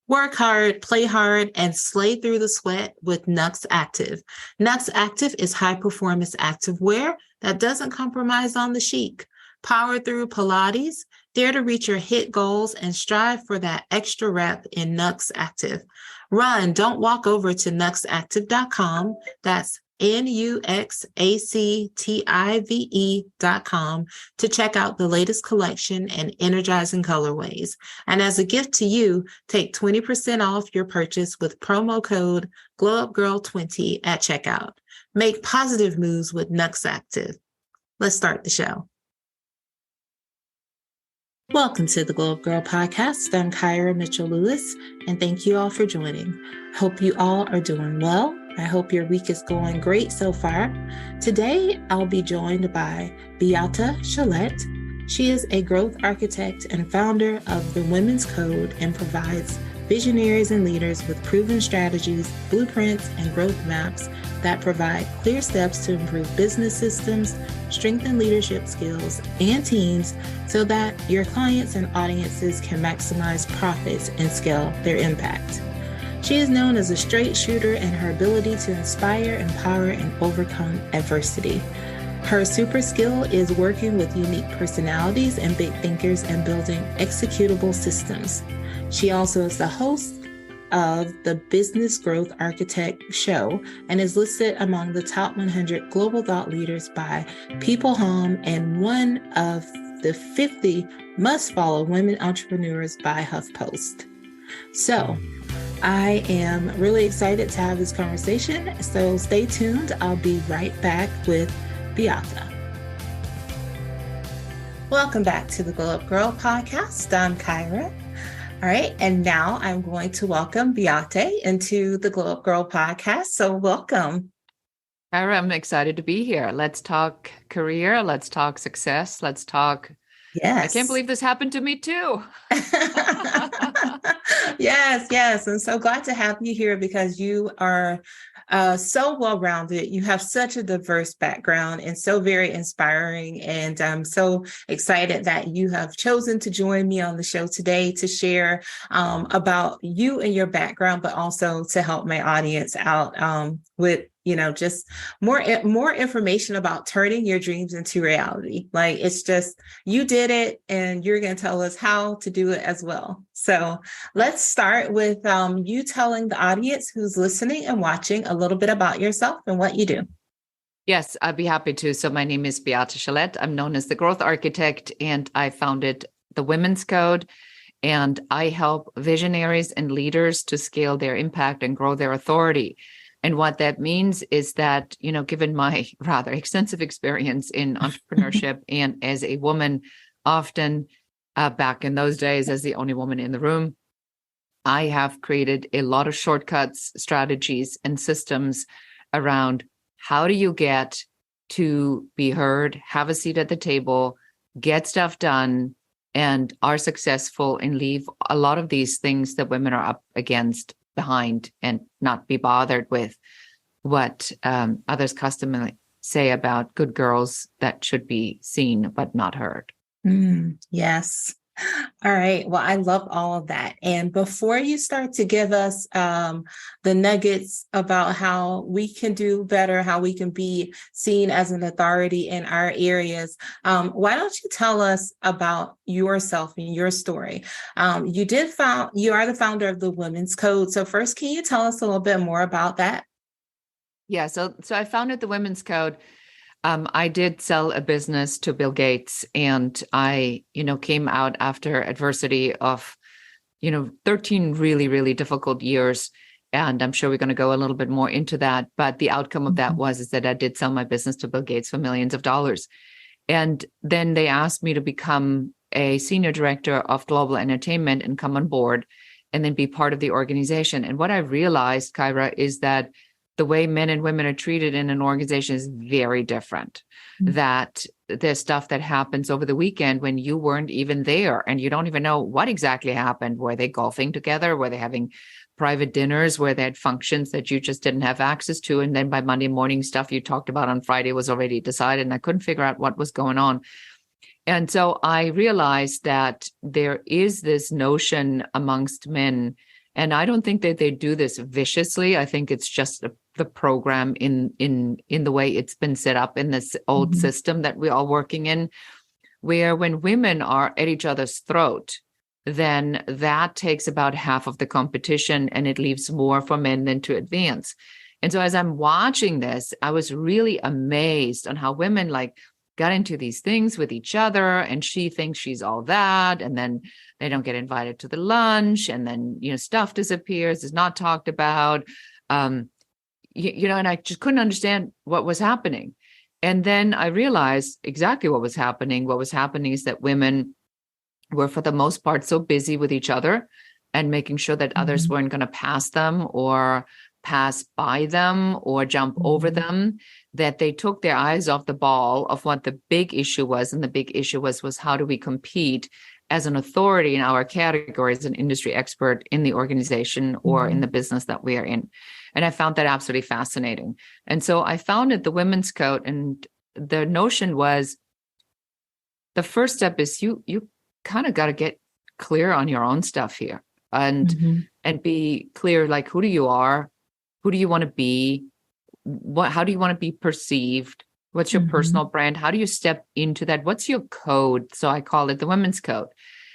Work hard, play hard, and slay through the sweat with Nux Active. Nux Active is high performance activewear that doesn't compromise on the chic. Power through Pilates, dare to reach your HIIT goals and strive for that extra rep in Nux Active. Run, don't walk over to nuxactive.com. That's nuxactive.com to check out the latest collection and energizing colorways. And as a gift to you, take 20% off your purchase with promo code GlowUpGirl20 at checkout. Make positive moves with Nux Active. Let's start the show. Welcome to the Glow Up Girl podcast. I'm Kyra Mitchell-Lewis, and thank you all for joining. Hope you all are doing well. I hope your week is going great so far. Today, I'll be joined by Beate Chelette. She is a growth architect and founder of the Women's Code and provides visionaries and leaders with proven strategies, blueprints, and growth maps that provide clear steps to improve business systems, strengthen leadership skills, and teams so that your clients and audiences can maximize profits and scale their impact. She is known as a straight shooter in her ability to inspire, empower, and overcome adversity. Her super skill is working with unique personalities and big thinkers and building executable systems. She also is the host of the Business Growth Architect show and is listed among the top 100 global thought leaders by People Home and one of the 50 must-follow women entrepreneurs by HuffPost. So, I am really excited to have this conversation, so stay tuned. I'll be right back with Beate. Welcome back to the Glow Up Girl podcast. I'm Kyra. All right, and now I'm going to welcome Beate into the Glow Up Girl podcast. So welcome. Kyra, I'm excited to be here. Let's talk career. Let's talk success. Let's talk. Yes. I can't believe this happened to me too. Yes. I'm so glad to have you here because you are so well-rounded. You have such a diverse background and so very inspiring. And I'm so excited that you have chosen to join me on the show today to share about you and your background, but also to help my audience out with just more information about turning your dreams into reality. Like it's just, you did it and you're going to tell us how to do it as well. So let's start with you telling the audience who's listening and watching a little bit about yourself and what you do. Yes, I'd be happy to. So my name is Beate Chelette. I'm known as the Growth Architect, and I founded the Women's Code, and I help visionaries and leaders to scale their impact and grow their authority. And what that means is that, given my rather extensive experience in entrepreneurship and as a woman, often back in those days as the only woman in the room, I have created a lot of shortcuts, strategies, and systems around how do you get to be heard, have a seat at the table, get stuff done, and are successful and leave a lot of these things that women are up against behind and not be bothered with what others customarily say about good girls that should be seen but not heard. Yes. All right. Well, I love all of that. And before you start to give us the nuggets about how we can do better, how we can be seen as an authority in our areas, why don't you tell us about yourself and your story? You are the founder of the Women's Code. So first, can you tell us a little bit more about that? Yeah. So I founded the Women's Code. I did sell a business to Bill Gates, and I, came out after adversity of, 13 really, really difficult years. And I'm sure we're going to go a little bit more into that. But the outcome of that is that I did sell my business to Bill Gates for millions of dollars. And then they asked me to become a senior director of global entertainment and come on board and then be part of the organization. And what I realized, Kyra, is that the way men and women are treated in an organization is very different. That there's stuff that happens over the weekend when you weren't even there and you don't even know what exactly happened. Were they golfing together? Were they having private dinners? Where they had functions that you just didn't have access to? And then by Monday morning, stuff you talked about on Friday was already decided, and I couldn't figure out what was going on. And so I realized that there is this notion amongst men And I don't think that they do this viciously. I think it's just the program in the way it's been set up in this old system that we're all working in, where when women are at each other's throat, then that takes about half of the competition and it leaves more for men than to advance. And so as I'm watching this, I was really amazed on how women got into these things with each other, and she thinks she's all that, and then they don't get invited to the lunch, and then stuff disappears, is not talked about, and I just couldn't understand what was happening. And then I realized exactly what was happening. What was happening is that women were, for the most part, so busy with each other and making sure that others weren't going to pass them or pass by them or jump over them, that they took their eyes off the ball of what the big issue was. And the big issue was how do we compete as an authority in our category, as an industry expert in the organization or in the business that we are in. And I found that absolutely fascinating. And so I founded the Women's Code, and the notion was the first step is you kind of got to get clear on your own stuff here and be clear, like, who do you are? Who do you want to be? How do you want to be perceived? What's your personal brand? How do you step into that? What's your code? So I call it the Women's Code.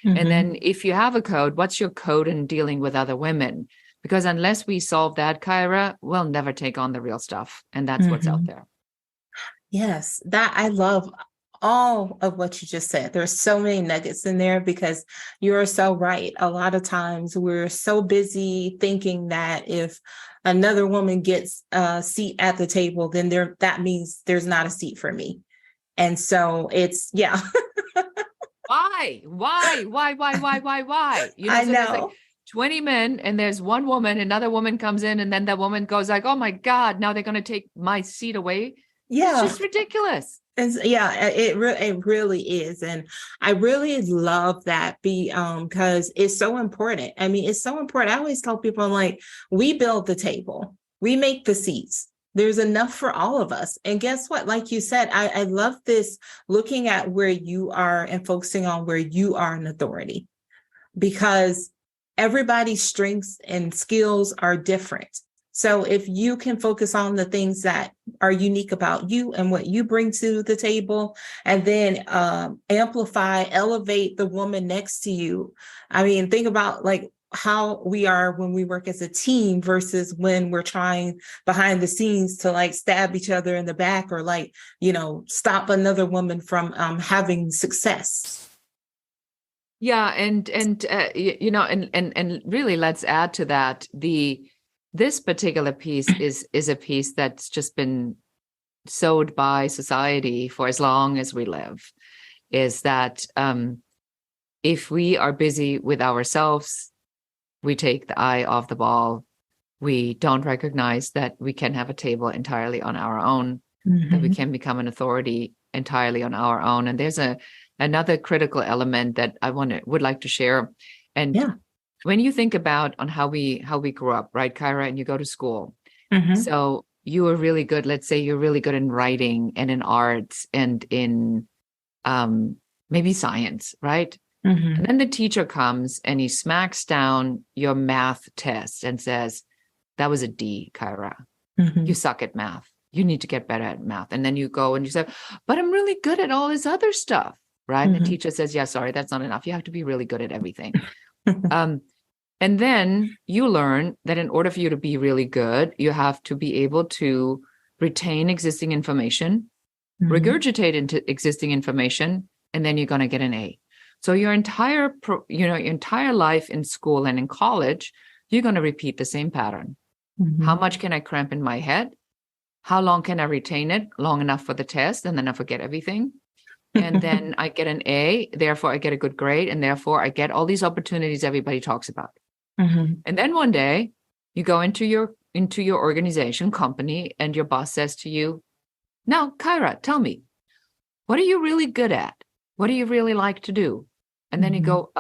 And then if you have a code, what's your code in dealing with other women? Because unless we solve that, Kyra, we'll never take on the real stuff. And that's what's out there. Yes, that I love all of what you just said. There's so many nuggets in there, because you're so right. A lot of times we're so busy thinking that if another woman gets a seat at the table, then that means there's not a seat for me. And so it's, yeah. Why? I know. So there's like 20 men and there's one woman, another woman comes in, and then that woman goes like, oh my God, now they're going to take my seat away. Yeah. It's just ridiculous. It really is. And I really love that because it's so important. I mean, it's so important. I always tell people, I'm like, we build the table, we make the seats. There's enough for all of us. And guess what? Like you said, I love this, looking at where you are and focusing on where you are an authority, because everybody's strengths and skills are different. So if you can focus on the things that are unique about you and what you bring to the table, and then amplify, elevate the woman next to you. I mean, think about like how we are when we work as a team versus when we're trying behind the scenes to like stab each other in the back or like, stop another woman from having success. Yeah. And really, let's add to that, this particular piece is a piece that's just been sowed by society for as long as we live, is that if we are busy with ourselves, we take the eye off the ball. We don't recognize that we can have a table entirely on our own, that we can become an authority entirely on our own. And there's another critical element that I would like to share. And when you think about on how we grew up, right, Kyra, and you go to school. So you were really good. Let's say you're really good in writing and in arts and in maybe science, right? And then the teacher comes and he smacks down your math test and says, that was a D, Kyra. You suck at math. You need to get better at math. And then you go and you say, but I'm really good at all this other stuff, right? And the teacher says, yeah, sorry, that's not enough. You have to be really good at everything. And then you learn that in order for you to be really good, you have to be able to retain existing information, regurgitate into existing information, and then you're going to get an A. So your entire life in school and in college, you're going to repeat the same pattern. How much can I cramp in my head? How long can I retain it? Long enough for the test, and then I forget everything. And then I get an A, therefore I get a good grade, and therefore I get all these opportunities everybody talks about. And then one day you go into your organization, company, and your boss says to you, now, Kyra, tell me, what are you really good at? What do you really like to do? And then you go,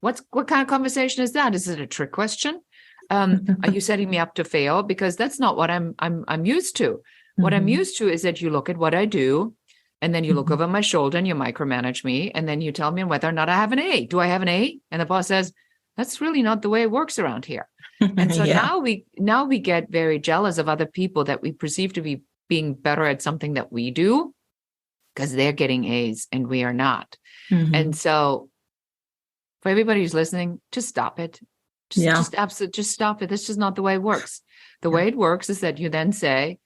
what kind of conversation is that? Is it a trick question? Are you setting me up to fail? Because that's not what I'm used to. What I'm used to is that you look at what I do, And then you look over my shoulder and you micromanage me. And then you tell me whether or not I have an A. Do I have an A? And the boss says, that's really not the way it works around here. And so now we get very jealous of other people that we perceive to be being better at something that we do because they're getting A's and we are not. And so for everybody who's listening, just stop it. Just stop it. That's just not the way it works. The way it works is that you then say,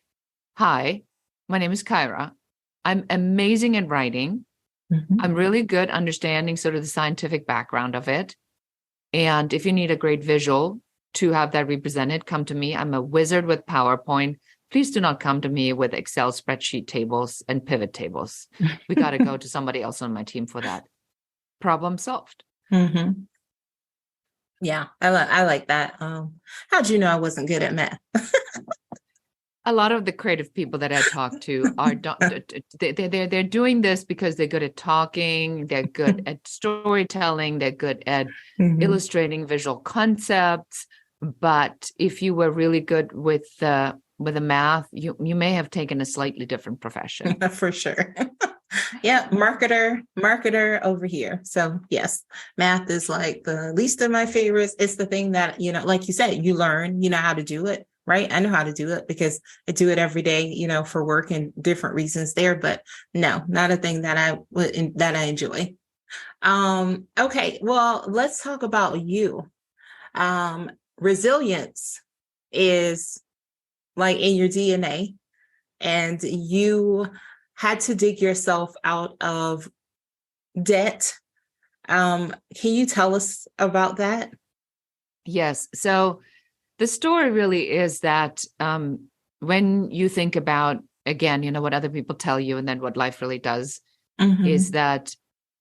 hi, my name is Kyra. I'm amazing at writing. I'm really good understanding sort of the scientific background of it. And if you need a great visual to have that represented, come to me. I'm a wizard with PowerPoint. Please do not come to me with Excel spreadsheet tables and pivot tables. We got to go to somebody else on my team for that. Problem solved. Yeah, I like that. How'd you know I wasn't good at math? A lot of the creative people that I talk to are they're doing this because they're good at talking, they're good at storytelling, they're good at illustrating visual concepts. But if you were really good with the math, you may have taken a slightly different profession. For sure. Yeah, marketer over here. So yes, math is like the least of my favorites. It's the thing that, like you said, you learn, how to do it. Right. I know how to do it because I do it every day, for work and different reasons there, but no, not a thing that I enjoy. Okay. Well, let's talk about you. Resilience is like in your DNA, and you had to dig yourself out of debt. Can you tell us about that? Yes. So the story really is that when you think about, again, what other people tell you and then what life really does, is that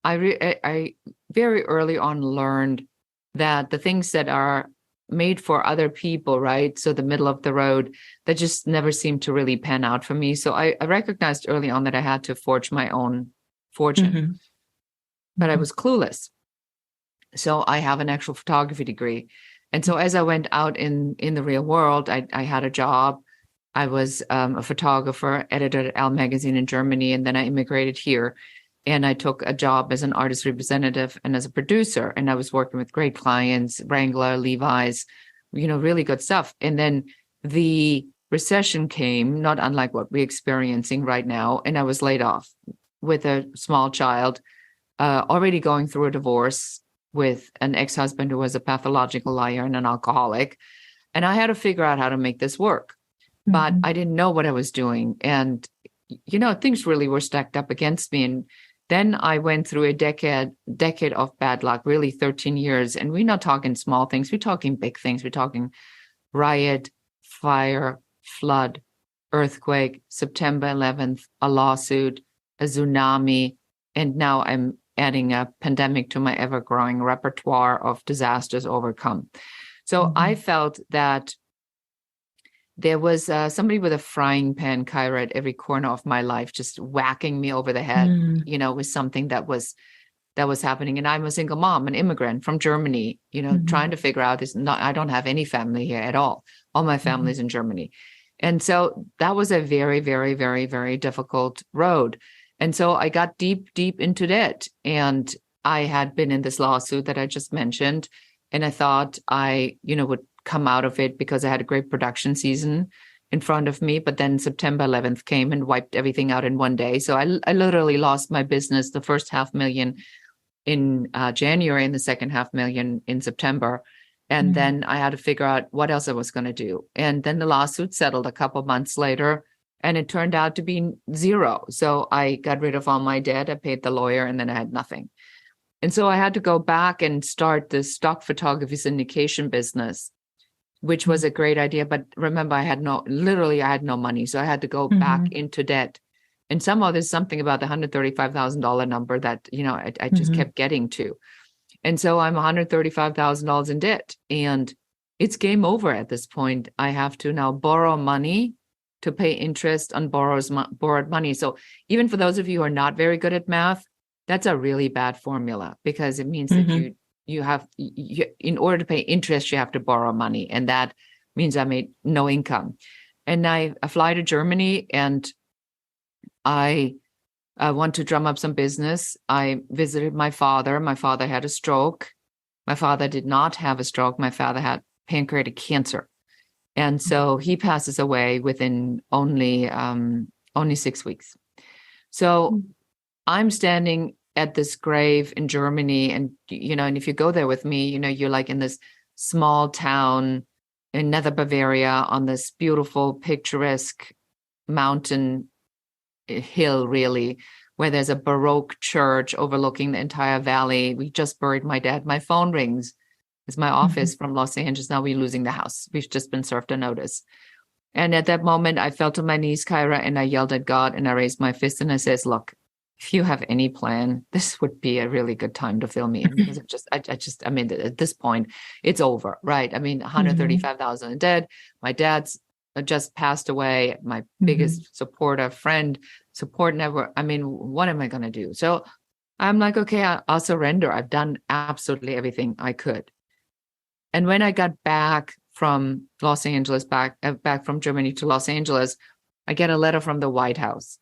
I very early on learned that the things that are made for other people, right? So the middle of the road, that just never seemed to really pan out for me. So I recognized early on that I had to forge my own fortune, but I was clueless. So I have an actual photography degree. And so as I went out in the real world, I had a job. I was a photographer, editor at Elle magazine in Germany, and then I immigrated here. And I took a job as an artist representative and as a producer. And I was working with great clients, Wrangler, Levi's, really good stuff. And then the recession came, not unlike what we're experiencing right now. And I was laid off with a small child, already going through a divorce with an ex-husband who was a pathological liar and an alcoholic. And I had to figure out how to make this work. But I didn't know what I was doing. And, things really were stacked up against me. And then I went through a decade of bad luck, really 13 years. And we're not talking small things. We're talking big things. We're talking riot, fire, flood, earthquake, September 11th, a lawsuit, a tsunami. And now I'm adding a pandemic to my ever-growing repertoire of disasters overcome. So I felt that there was somebody with a frying pan, Kyra, at every corner of my life, just whacking me over the head, with something that was happening. And I'm a single mom, an immigrant from Germany, trying to figure out I don't have any family here at all. All my family's in Germany. And so that was a very, very, very, very difficult road. And so I got deep, deep into debt. And I had been in this lawsuit that I just mentioned. And I thought I, would come out of it because I had a great production season in front of me. But then September 11th came and wiped everything out in one day. So I literally lost my business, the first $500,000 in January and the second $500,000 in September. And then I had to figure out what else I was going to do. And then the lawsuit settled a couple of months later. And it turned out to be zero. So I got rid of all my debt. I paid the lawyer and then I had nothing. And so I had to go back and start the stock photography syndication business, which was a great idea. But remember, I had no money. So I had to go back into debt. And somehow there's something about the $135,000 number that, I just kept getting to. And so I'm $135,000 in debt. And it's game over at this point. I have to now borrow money to pay interest on borrowed money. So even for those of you who are not very good at math, that's a really bad formula because it means that you in order to pay interest, you have to borrow money. And that means I made no income. And I fly to Germany and I want to drum up some business. I visited my father. My father had a stroke. My father did not have a stroke. My father had pancreatic cancer. And so he passes away within only 6 weeks. So I'm standing at this grave in Germany, and and if you go there with me, you're like in this small town in Nether Bavaria on this beautiful, picturesque mountain hill, really, where there's a Baroque church overlooking the entire valley. We just buried my dad. My phone rings. It's my office from Los Angeles. Now we're losing the house. We've just been served a notice. And at that moment, I fell to my knees, Kyra, and I yelled at God, and I raised my fist and I says, look, if you have any plan, this would be a really good time to fill me in, because I mean, at this point, it's over, right? I mean, 135,000 in debt. My dad's just passed away. My biggest supporter, friend, support network. I mean, what am I going to do? So I'm like, okay, I'll surrender. I've done absolutely everything I could. And when I got back from Los Angeles, back from Germany to Los Angeles, I get a letter from the White House.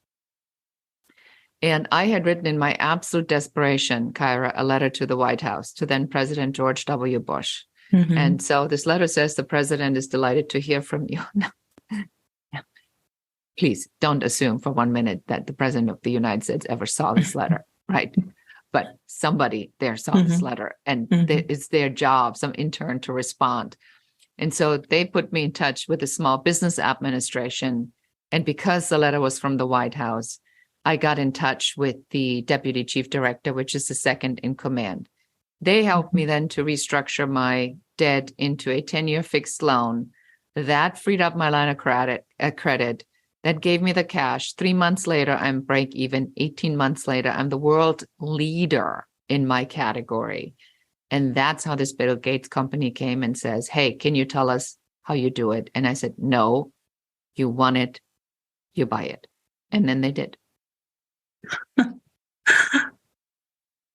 And I had written in my absolute desperation, Kyra, a letter to the White House, to then President George W. Bush. And so this letter says, the president is delighted to hear from you. Please don't assume for 1 minute that the president of the United States ever saw this letter, right? But somebody there saw this letter, and it's their job, some intern, to respond. And so they put me in touch with the Small Business Administration. And because the letter was from the White House, I got in touch with the deputy chief director, which is the second in command. They helped me then to restructure my debt into a 10-year fixed loan. That freed up my line of credit. That gave me the cash. 3 months later, I'm break even. 18 months later, I'm the world leader in my category. And that's how this Bill Gates company came and says, hey, can you tell us how you do it? And I said, no, you want it, you buy it. And then they did.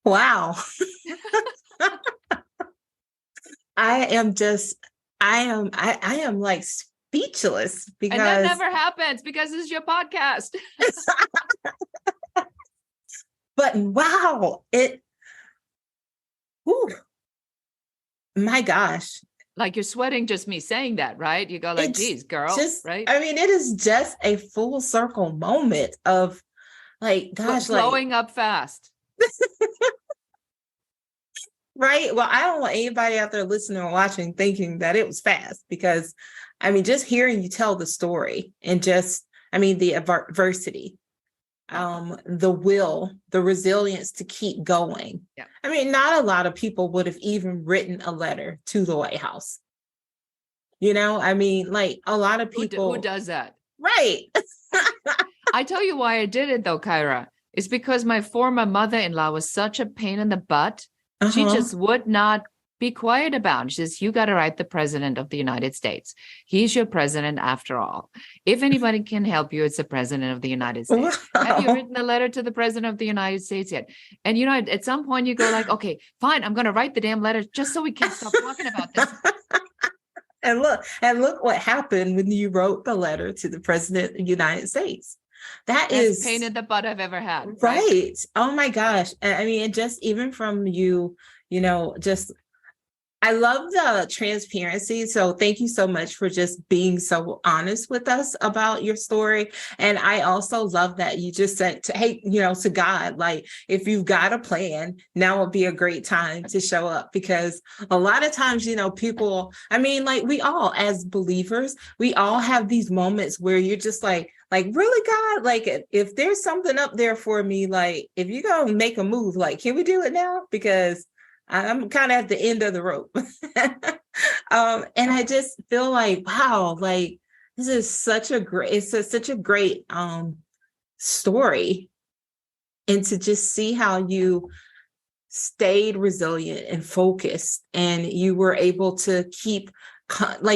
Wow. I am like speechless, because and that never happens because this is your podcast. But wow, my gosh. Like you're sweating just me saying that, right? You go like, geez, girl, right? I mean, it is just a full circle moment of like, gosh, blowing up fast. Right. Well, I don't want anybody out there listening or watching thinking that it was fast, because I mean, just hearing you tell the story and the adversity, the will, the resilience to keep going. Yeah. I mean, not a lot of people would have even written a letter to the White House. I mean, like a lot of people. Who does that? Right. I tell you why I did it though, Kyra. It's because my former mother-in-law was such a pain in the butt. She just would not be quiet about it. She says, you got to write the president of the United States. He's your president after all. If anybody can help you, it's the president of the United States. Wow. Have you written a letter to the president of the United States yet? And, at some point you go like, okay, fine, I'm going to write the damn letter just so we can stop talking about this. And look what happened when you wrote the letter to the president of the United States. That's is pain in the butt I've ever had. Right. Oh my gosh. I mean, and just even from you, I love the transparency. So thank you so much for just being so honest with us about your story. And I also love that you just said, to God, like, if you've got a plan, now would be a great time to show up, because a lot of times, people, I mean, like we all, as believers, we all have these moments where you're just like, really, God, like if there's something up there for me, like if you're going to make a move, like, can we do it now? Because I'm kind of at the end of the rope. And I just feel like, wow, like this is such a great story. And to just see how you stayed resilient and focused, and you were able to keep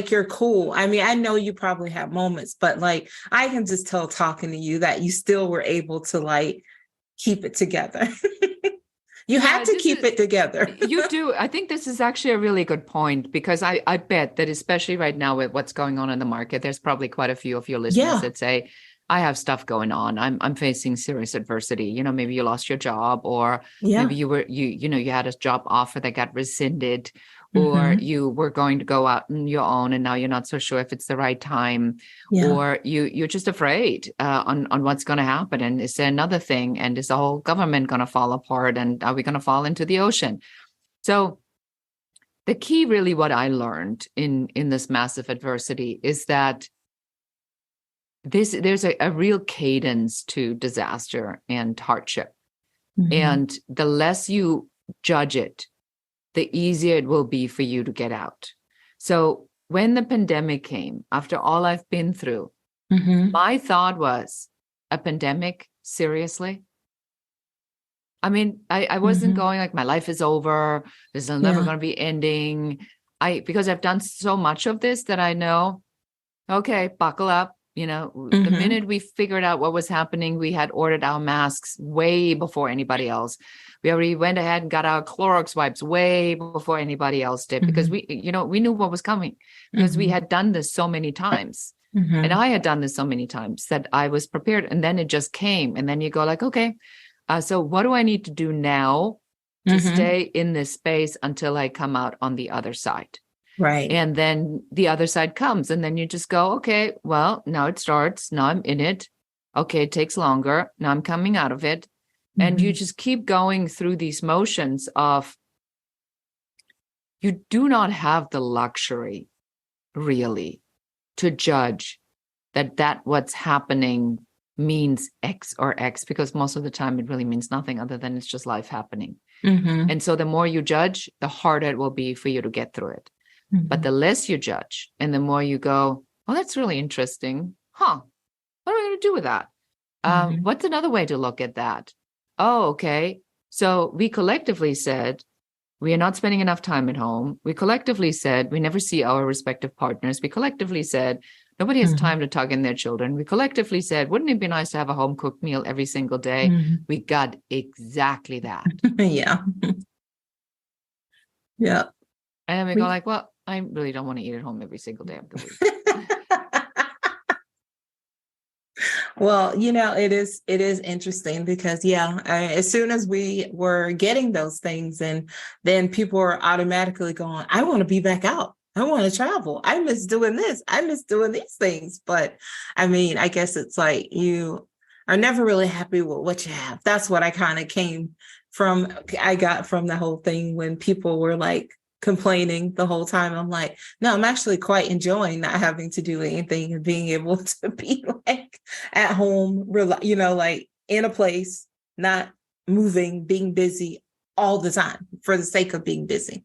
you're cool. I mean, I know you probably have moments, but like, I can just tell talking to you that you still were able to like keep it together. You had to keep it together. You do. I think this is actually a really good point, because I bet that especially right now with what's going on in the market, there's probably quite a few of your listeners that say, I have stuff going on. I'm facing serious adversity. You know, maybe you lost your job, or Yeah. maybe you had a job offer that got rescinded, or Mm-hmm. you were going to go out on your own and now you're not so sure if it's the right time, Yeah. or you're just afraid on what's going to happen. And is there another thing? And is the whole government going to fall apart? And are we going to fall into the ocean? So the key, really, what I learned in this massive adversity is that there's a real cadence to disaster and hardship. Mm-hmm. And the less you judge it, the easier it will be for you to get out. So when the pandemic came, after all I've been through, Mm-hmm. my thought was, a pandemic? Seriously? I mean, I wasn't Mm-hmm. going like, my life is over. This is never Yeah. going to be ending. Because I've done so much of this that I know, okay, buckle up. You know, the Mm-hmm. minute we figured out what was happening, we had ordered our masks way before anybody else. We already went ahead and got our Clorox wipes way before anybody else did, because we knew what was coming, because we had done this so many times. Mm-hmm. And I had done this so many times that I was prepared. And then it just came. And then you go like, okay, so what do I need to do now to Mm-hmm. stay in this space until I come out on the other side? Right. And then the other side comes, and then you just go, okay, well, now it starts. Now I'm in it. Okay, it takes longer. Now I'm coming out of it. Mm-hmm. And you just keep going through these motions of, you do not have the luxury, really, to judge that what's happening means X or X, because most of the time it really means nothing other than it's just life happening. Mm-hmm. And so the more you judge, the harder it will be for you to get through it. Mm-hmm. But the less you judge and the more you go, oh, that's really interesting. Huh? What am I going to do with that? Mm-hmm. What's another way to look at that? Oh, okay. So we collectively said, we are not spending enough time at home. We collectively said, we never see our respective partners. We collectively said, nobody has time to tuck in their children. We collectively said, wouldn't it be nice to have a home cooked meal every single day? Mm-hmm. We got exactly that. Yeah. Yeah. And then we go like, well, I really don't want to eat at home every single day of the week. Well, it is interesting because, as soon as we were getting those things, and then people are automatically going, I want to be back out. I want to travel. I miss doing this. I miss doing these things. But I mean, I guess it's like you are never really happy with what you have. That's what I kind of I got from the whole thing when people were like complaining the whole time. I'm like, no, I'm actually quite enjoying not having to do anything and being able to be like at home, like in a place, not moving, being busy all the time for the sake of being busy.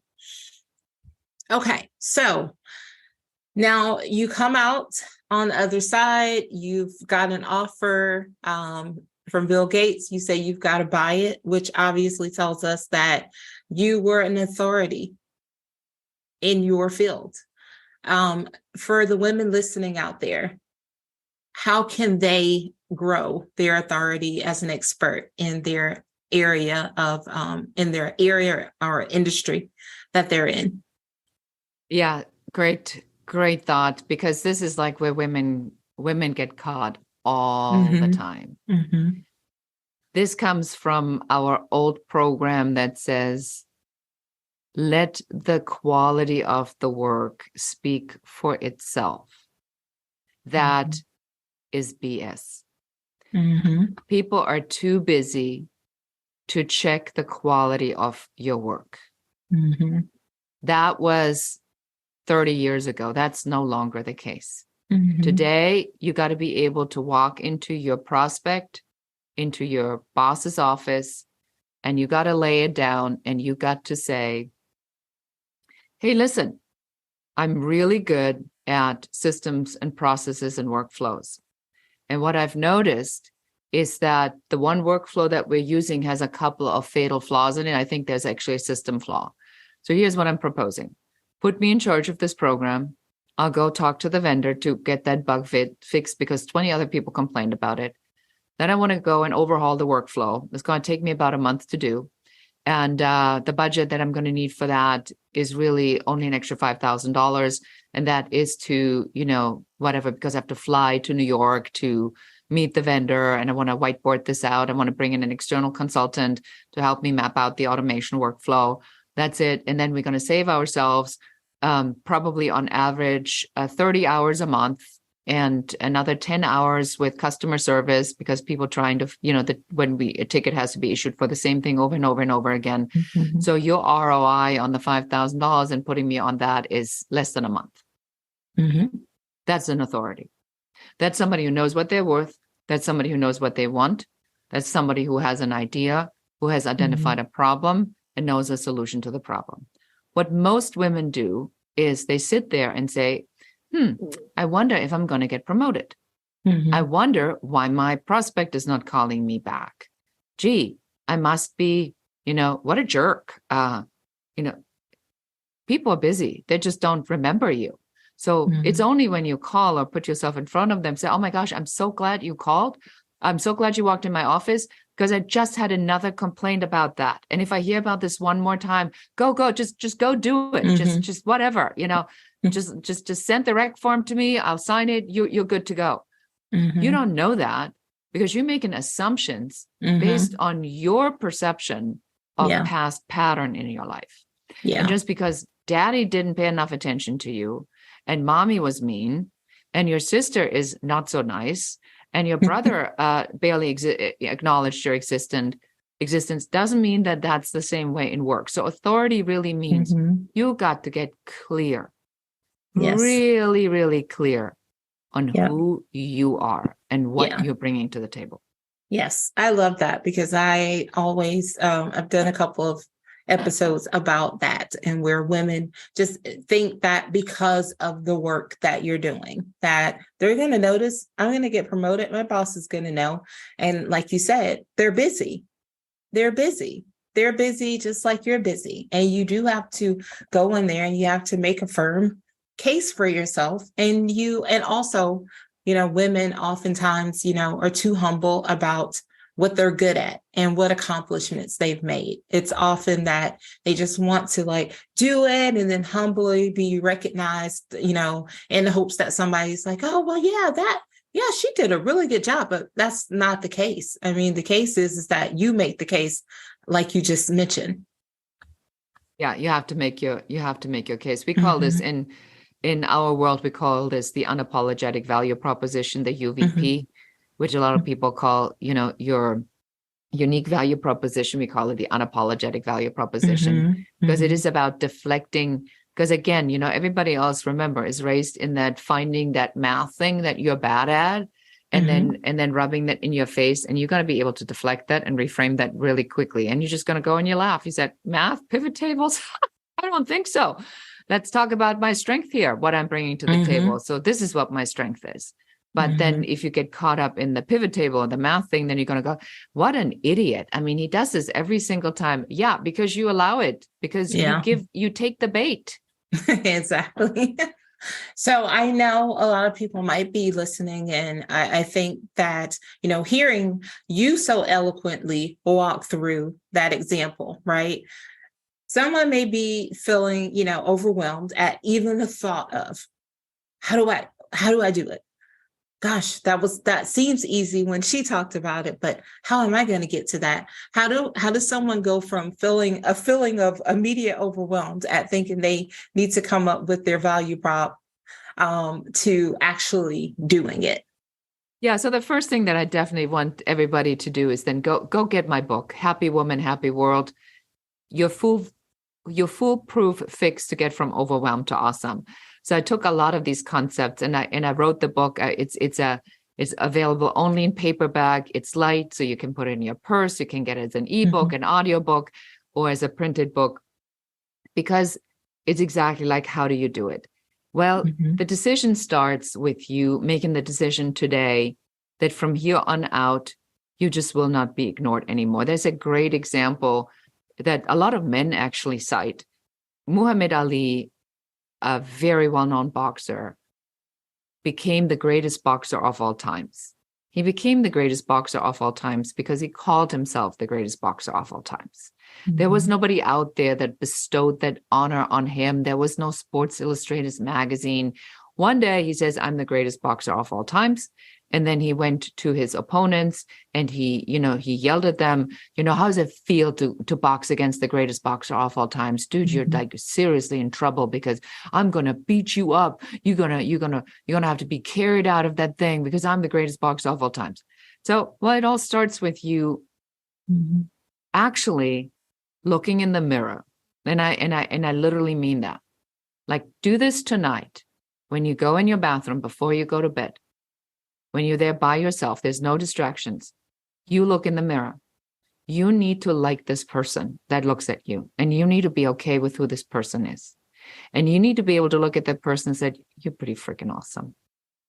Okay, so now you come out on the other side. You've got an offer from Bill Gates. You say you've got to buy it, which obviously tells us that you were an authority in your field. For the women listening out there, how can they grow their authority as an expert in their area or industry that they're in? Yeah, great thought, because this is like where women get caught all the time. Mm-hmm. This comes from our old program that says, let the quality of the work speak for itself. That is BS. Mm-hmm. People are too busy to check the quality of your work. Mm-hmm. That was 30 years ago. That's no longer the case. Mm-hmm. Today, you got to be able to walk into your prospect, into your boss's office, and you got to lay it down, and you got to say, hey, listen, I'm really good at systems and processes and workflows. And what I've noticed is that the one workflow that we're using has a couple of fatal flaws in it. I think there's actually a system flaw. So here's what I'm proposing. Put me in charge of this program. I'll go talk to the vendor to get that bug fixed because 20 other people complained about it. Then I want to go and overhaul the workflow. It's going to take me about a month to do. And the budget that I'm going to need for that is really only an extra $5,000. And that is to, whatever, because I have to fly to New York to, meet the vendor and I want to whiteboard this out. I want to bring in an external consultant to help me map out the automation workflow. That's it. And then we're going to save ourselves probably on average 30 hours a month and another 10 hours with customer service, because people trying to, a ticket has to be issued for the same thing over and over and over again. Mm-hmm. So your ROI on the $5,000 and putting me on that is less than a month. Mm-hmm. That's an authority. That's somebody who knows what they're worth. That's somebody who knows what they want. That's somebody who has an idea, who has identified a problem and knows a solution to the problem. What most women do is they sit there and say, I wonder if I'm going to get promoted. Mm-hmm. I wonder why my prospect is not calling me back. Gee, I must be, what a jerk. People are busy. They just don't remember you. So it's only when you call or put yourself in front of them, say, oh my gosh, I'm so glad you called. I'm so glad you walked in my office because I just had another complaint about that. And if I hear about this one more time, go, just go do it. Just whatever, just send the rec form to me. I'll sign it. You're good to go. You don't know that because you're making assumptions based on your perception of past pattern in your life. Yeah. And just because daddy didn't pay enough attention to you and mommy was mean and your sister is not so nice and your brother barely acknowledged your existence doesn't mean that that's the same way in work. So authority really means you got to get clear, really, really clear on who you are and what you're bringing to the table. Yes, I love that because I always, I've done a couple of episodes about that and where women just think that because of the work that you're doing, that they're going to notice, I'm going to get promoted. My boss is going to know. And like you said, they're busy. They're busy. They're busy just like you're busy. And you do have to go in there and you have to make a firm case for yourself. And also, women oftentimes, are too humble about what they're good at and what accomplishments they've made. It's often that they just want to do it and then humbly be recognized, in the hopes that somebody's like, oh, well, she did a really good job, but that's not the case. I mean, the case is that you make the case like you just mentioned. Yeah, you have to make your case. We call this in our world, we call this the unapologetic value proposition, the UVP, which a lot of people call, your unique value proposition. We call it the unapologetic value proposition because it is about deflecting. Because again, everybody else, remember, is raised in that finding that math thing that you're bad at and then rubbing that in your face. And you're going to be able to deflect that and reframe that really quickly. And you're just going to go and you laugh. You said, math, pivot tables? I don't think so. Let's talk about my strength here, what I'm bringing to the table. So this is what my strength is. But then if you get caught up in the pivot table or the math thing, then you're going to go, what an idiot. I mean, he does this every single time. Yeah, because you allow it, because you take the bait. Exactly. So I know a lot of people might be listening, and I think that, hearing you so eloquently walk through that example, right? Someone may be feeling, overwhelmed at even the thought of how do I do it? Gosh, that seems easy when she talked about it, but how am I going to get to that? How does someone go from feeling of immediate overwhelmed at thinking they need to come up with their value prop to actually doing it? Yeah. So the first thing that I definitely want everybody to do is then go get my book, Happy Woman, Happy World, your foolproof fix to get from overwhelmed to awesome. So I took a lot of these concepts and I wrote the book. It's available only in paperback. It's light, so you can put it in your purse. You can get it as an ebook, an audiobook, or as a printed book, because it's exactly like, how do you do it? Well, the decision starts with you making the decision today that from here on out, you just will not be ignored anymore. There's a great example that a lot of men actually cite. Muhammad Ali, a very well-known boxer, became the greatest boxer of all times. He became the greatest boxer of all times because he called himself the greatest boxer of all times. There was nobody out there that bestowed that honor on him. There was no Sports Illustrated magazine. One day he says, I'm the greatest boxer of all times. And then he went to his opponents and he yelled at them, how does it feel to box against the greatest boxer of all times? Dude, you're like seriously in trouble because I'm going to beat you up. You're going to have to be carried out of that thing because I'm the greatest boxer of all times. So, well, it all starts with you actually looking in the mirror. And I literally mean that. Like, do this tonight when you go in your bathroom before you go to bed. When you're there by yourself, there's no distractions. You look in the mirror. You need to like this person that looks at you, and you need to be okay with who this person is. And you need to be able to look at that person and say, you're pretty freaking awesome.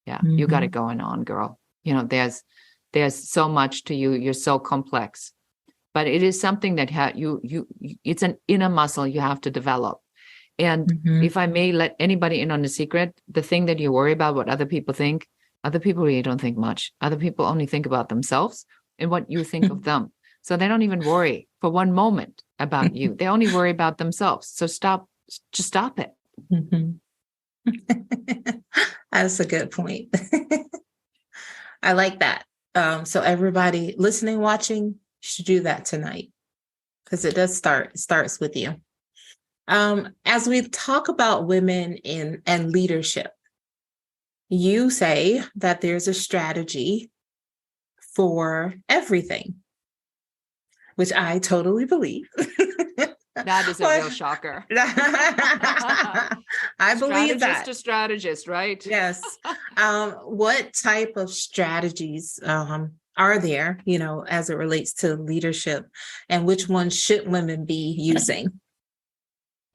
Yeah, you got it going on, girl. There's so much to you. You're so complex. But it is something that it's an inner muscle you have to develop. And if I may let anybody in on a secret, the thing that you worry about what other people think, other people really don't think much. Other people only think about themselves and what you think of them. So they don't even worry for one moment about you. They only worry about themselves. So just stop it. That's a good point. I like that. So everybody listening, watching, should do that tonight because it starts with you. As we talk about women and leadership, you say that there's a strategy for everything, which I totally believe. That is a real shocker. I believe that. Strategist to strategist, right? Yes. What type of strategies are there, as it relates to leadership, and which ones should women be using?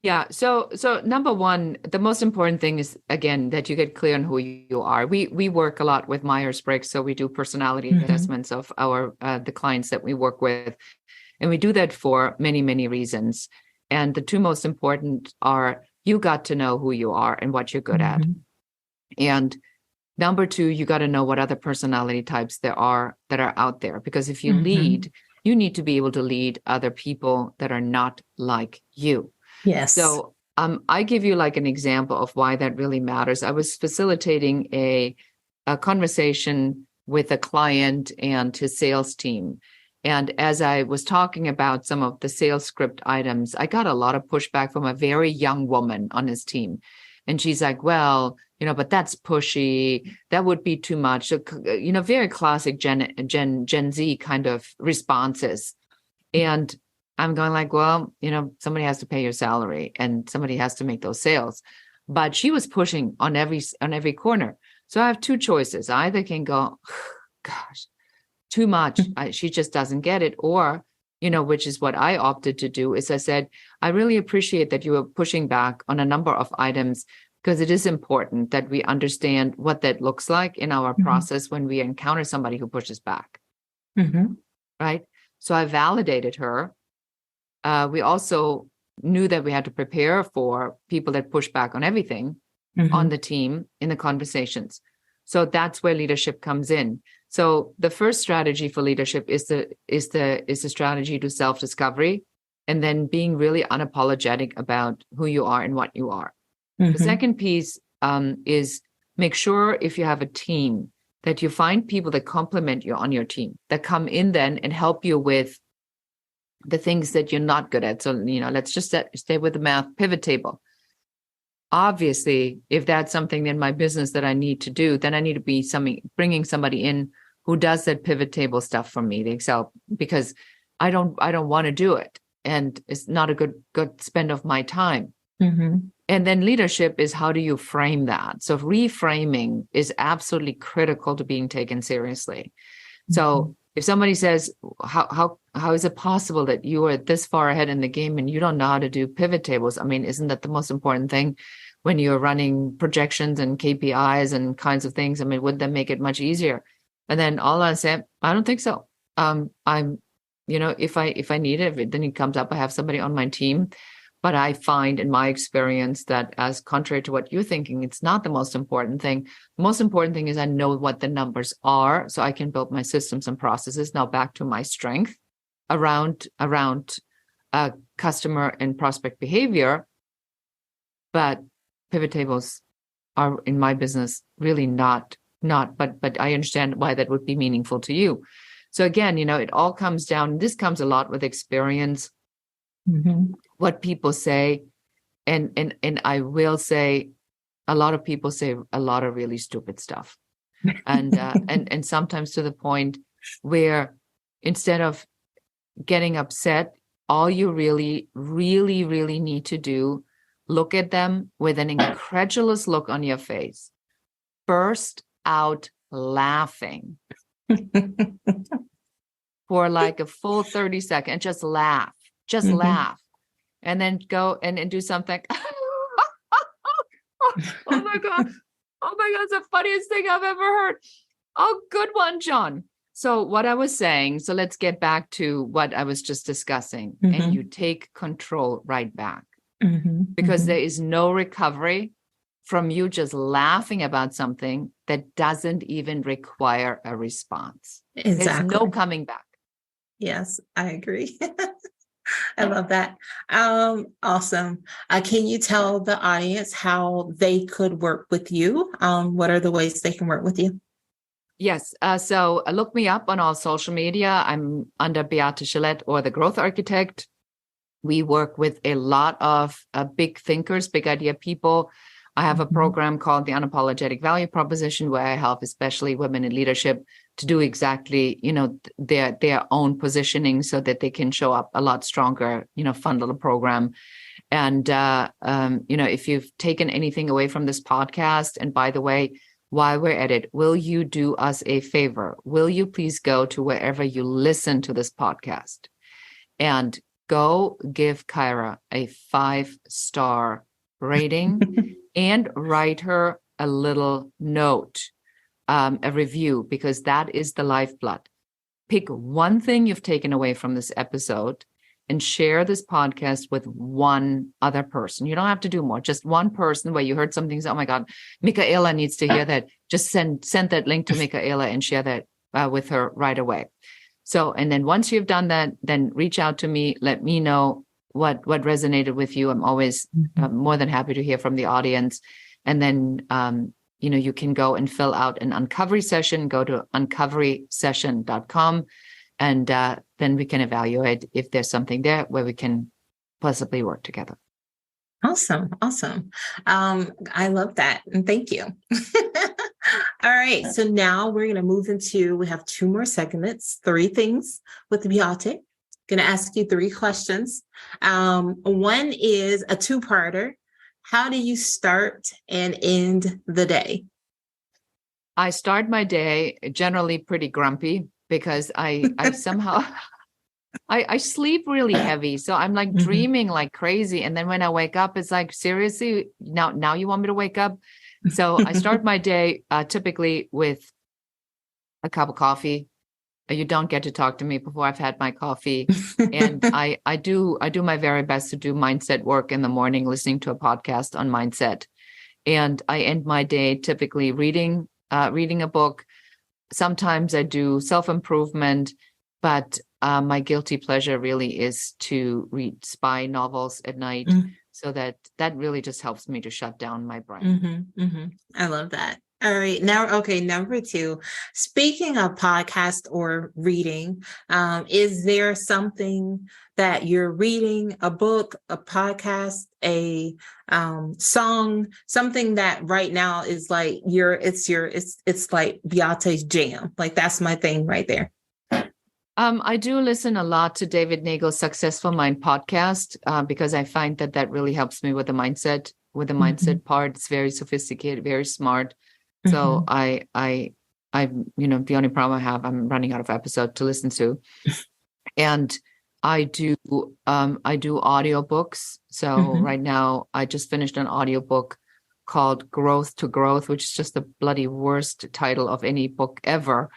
Yeah. So number one, the most important thing is, again, that you get clear on who you are. We work a lot with Myers-Briggs, so we do personality assessments of the clients that we work with. And we do that for many, many reasons. And the two most important are you got to know who you are and what you're good at. And number two, you got to know what other personality types there are that are out there. Because if you lead, you need to be able to lead other people that are not like you. Yes. So I give you like an example of why that really matters. I was facilitating a conversation with a client and his sales team. And as I was talking about some of the sales script items, I got a lot of pushback from a very young woman on his team. And she's like, well, but that's pushy. That would be too much. So, very classic Gen Z kind of responses. And I'm going like, well, somebody has to pay your salary and somebody has to make those sales. But she was pushing on every corner. So I have two choices. I either can go, gosh, too much. She just doesn't get it. Or, which is what I opted to do, is I said, I really appreciate that you are pushing back on a number of items because it is important that we understand what that looks like in our process when we encounter somebody who pushes back. Right? So I validated her. We also knew that we had to prepare for people that push back on everything on the team in the conversations. So that's where leadership comes in. So the first strategy for leadership is the strategy to self-discovery, and then being really unapologetic about who you are and what you are. The second piece is make sure if you have a team that you find people that complement you on your team, that come in then and help you with the things that you're not good at. So, let's just stay with the math pivot table. Obviously, if that's something in my business that I need to do, then I need to be bringing somebody in who does that pivot table stuff for me, the Excel, because I don't want to do it. And it's not a good spend of my time. And then leadership is, how do you frame that? So reframing is absolutely critical to being taken seriously. So if somebody says, how is it possible that you are this far ahead in the game and you don't know how to do pivot tables? I mean, isn't that the most important thing when you're running projections and KPIs and kinds of things? I mean, would that make it much easier? And then all I said, I don't think so. I'm, if I need it, if then it comes up, I have somebody on my team. But I find in my experience that, as contrary to what you're thinking, it's not the most important thing. The most important thing is I know what the numbers are, so I can build my systems and processes. Now back to my strength around customer and prospect behavior. But pivot tables are, in my business, really not not, but I understand why that would be meaningful to you. So again, it all comes down, this comes a lot with experience, what people say. And I will say, a lot of people say a lot of really stupid stuff. And sometimes to the point where instead of getting upset, all you really, really, really need to do, look at them with an incredulous look on your face, burst out laughing for like a full 30 seconds, and just laugh, and then go and do something. Oh my God, it's the funniest thing I've ever heard. Oh, good one, John. So what I was saying, so let's get back to what I was just discussing, and you take control right back, because there is no recovery from you just laughing about something that doesn't even require a response. Exactly. There's no coming back. Yes, I agree. I love that. Awesome. Can you tell the audience how they could work with you? What are the ways they can work with you? Yes. So look me up on all social media. I'm under Beate Chelette or the Growth Architect. We work with a lot of big thinkers, big idea people. I have a program called the Unapologetic Value Proposition, where I help especially women in leadership to do exactly, their own positioning so that they can show up a lot stronger, fun little program. And, if you've taken anything away from this podcast, and by the way, while we're at it, will you do us a favor? Will you please go to wherever you listen to this podcast and go give Kyra a 5-star rating and write her a little note, a review, because that is the lifeblood. Pick one thing you've taken away from this episode and share this podcast with one other person. You don't have to do more, just one person where you heard something, say, oh my God, Michaela needs to hear that. Just send that link to Michaela and share that with her right away. So, and then once you've done that, then reach out to me, let me know what resonated with you. I'm always more than happy to hear from the audience. And then, you can go and fill out an uncovery session, go to uncoverysession.com, and then we can evaluate if there's something there where we can possibly work together. Awesome. I love that. And thank you. All right. So now we're going to move into, we have 2 more segments, 3 things with Beate. Going to ask you 3 questions. One is a 2-parter. How do you start and end the day? I start my day generally pretty grumpy because I somehow I sleep really heavy. So I'm like dreaming like crazy. And then when I wake up, it's like, seriously, now you want me to wake up? So I start my day typically with a cup of coffee. You don't get to talk to me before I've had my coffee. And I do my very best to do mindset work in the morning, listening to a podcast on mindset. And I end my day typically reading a book. Sometimes I do self-improvement, but my guilty pleasure really is to read spy novels at night. So that really just helps me to shut down my brain. I love that. All right. Now, okay. Number 2, speaking of podcast or reading, is there something that you're reading, a book, a podcast, a song, something that right now is like it's like Beate's jam. Like that's my thing right there. I do listen a lot to David Nagel's Successful Mind podcast because I find that really helps me with the mindset. With the mindset part, it's very sophisticated, very smart. So I the only problem I have, I'm running out of episode to listen to, and I do audiobooks. So right now I just finished an audiobook called Growth to Growth, which is just the bloody worst title of any book ever,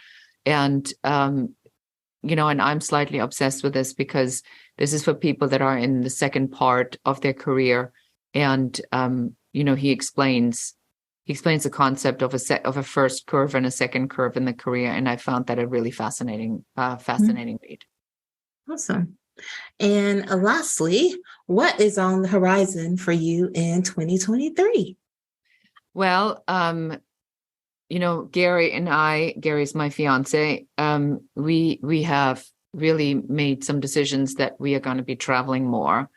and and I'm slightly obsessed with this because this is for people that are in the second part of their career. And, he explains the concept of a first curve and a second curve in the career. And I found that a really fascinating read. Awesome. And lastly, what is on the horizon for you in 2023? Well, Gary's my fiance, we have really made some decisions that we are going to be traveling more.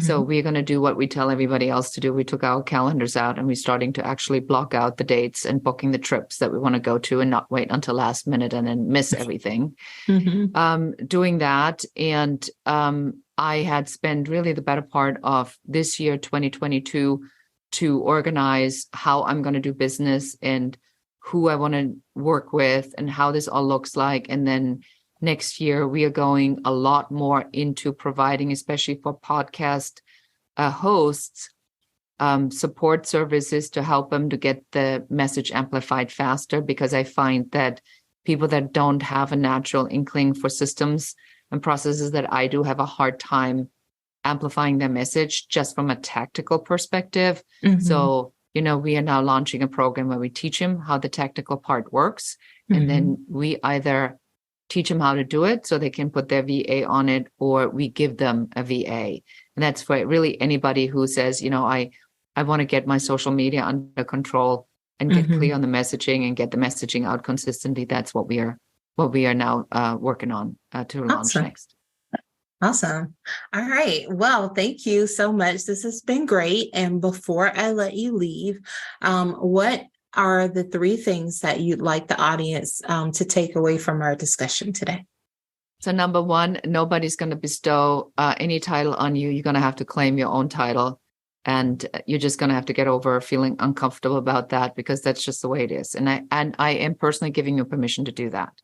So we're going to do what we tell everybody else to do. We took our calendars out and we're starting to actually block out the dates and booking the trips that we want to go to and not wait until last minute and then miss everything. Doing that. And I had spent really the better part of this year, 2022, to organize how I'm going to do business and who I want to work with and how this all looks like. And then next year, we are going a lot more into providing, especially for podcast hosts, support services to help them to get the message amplified faster, because I find that people that don't have a natural inkling for systems and processes that I do have a hard time amplifying their message just from a tactical perspective. So, we are now launching a program where we teach them how the technical part works. And then we either teach them how to do it so they can put their VA on it, or we give them a VA. And that's for really anybody who says, I want to get my social media under control and get clear on the messaging and get the messaging out consistently. That's what we are now working on to launch next. Awesome. All right. Well, thank you so much. This has been great. And before I let you leave, what are the 3 things that you'd like the audience to take away from our discussion today? So number 1, nobody's going to bestow any title on you. You're going to have to claim your own title, and you're just going to have to get over feeling uncomfortable about that, because that's just the way it is. And I am personally giving you permission to do that.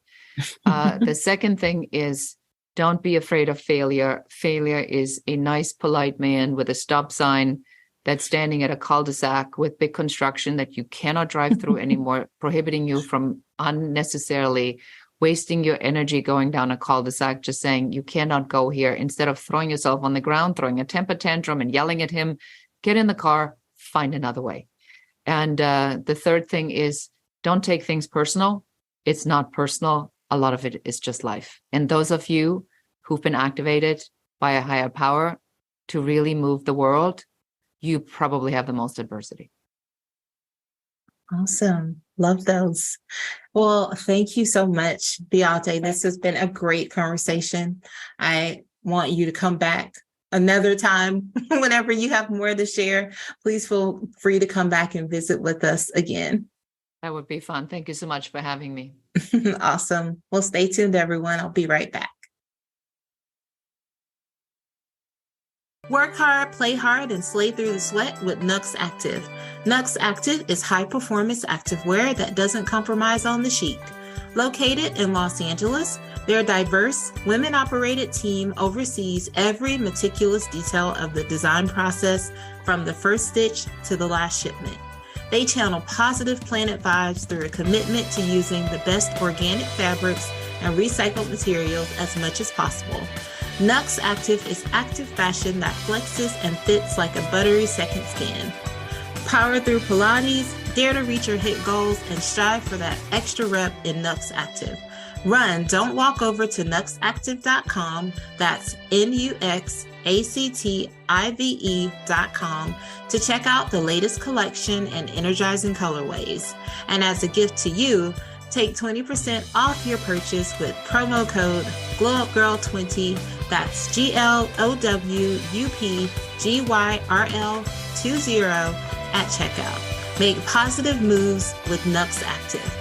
The second thing is, don't be afraid of failure. Failure is a nice, polite man with a stop sign that's standing at a cul-de-sac with big construction that you cannot drive through anymore, prohibiting you from unnecessarily wasting your energy going down a cul-de-sac, just saying you cannot go here. Instead of throwing yourself on the ground, throwing a temper tantrum and yelling at him, get in the car, find another way. And the third thing is, don't take things personal. It's not personal. A lot of it is just life. And those of you who've been activated by a higher power to really move the world, you probably have the most adversity. Awesome. Love those. Well, thank you so much, Beate. This has been a great conversation. I want you to come back another time whenever you have more to share. Please feel free to come back and visit with us again. That would be fun. Thank you so much for having me. Awesome. Well, stay tuned, everyone. I'll be right back. Work hard, play hard, and slay through the sweat with Nux Active. Nux Active is high-performance activewear that doesn't compromise on the chic. Located in Los Angeles, their diverse, women-operated team oversees every meticulous detail of the design process, from the first stitch to the last shipment. They channel positive planet vibes through a commitment to using the best organic fabrics and recycled materials as much as possible. Nux Active is active fashion that flexes and fits like a buttery second skin. Power through Pilates, dare to reach your hit goals, and strive for that extra rep in Nux Active. Run, don't walk over to nuxactive.com, that's NUXACTIVE.com, to check out the latest collection and energizing colorways. And as a gift to you, take 20% off your purchase with promo code GlowUpGirl20, that's GLOWUPGYRL20 at checkout. Make positive moves with Nux Active.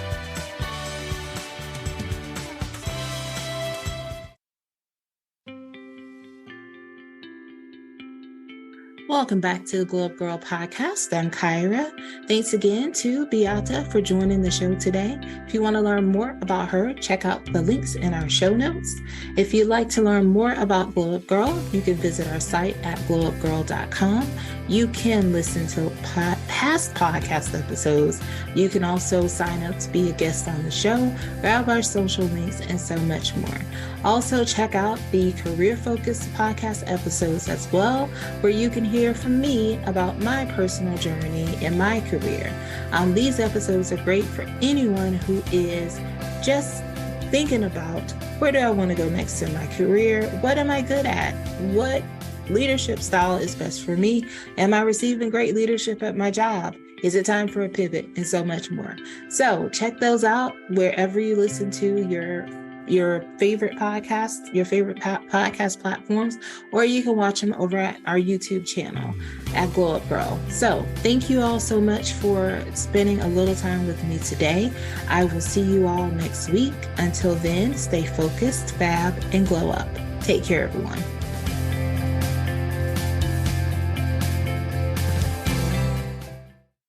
Welcome back to the Glow Up Girl podcast. I'm Kyra. Thanks again to Beate for joining the show today. If you want to learn more about her, check out the links in our show notes. If you'd like to learn more about Glow Up Girl, you can visit our site at glowupgirl.com. You can listen to past podcast episodes. You can also sign up to be a guest on the show, grab our social links, and so much more. Also, check out the career-focused podcast episodes as well, where you can hear from me about my personal journey in my career. These episodes are great for anyone who is just thinking about, where do I want to go next in my career? What am I good at? What leadership style is best for me? Am I receiving great leadership at my job? Is it time for a pivot? And so much more. So check those out wherever you listen to your favorite podcast, your favorite podcast platforms, or you can watch them over at our YouTube channel at Glow Up Girl. So thank you all so much for spending a little time with me today. I will see you all next week. Until then, stay focused, fab, and glow up. Take care, everyone.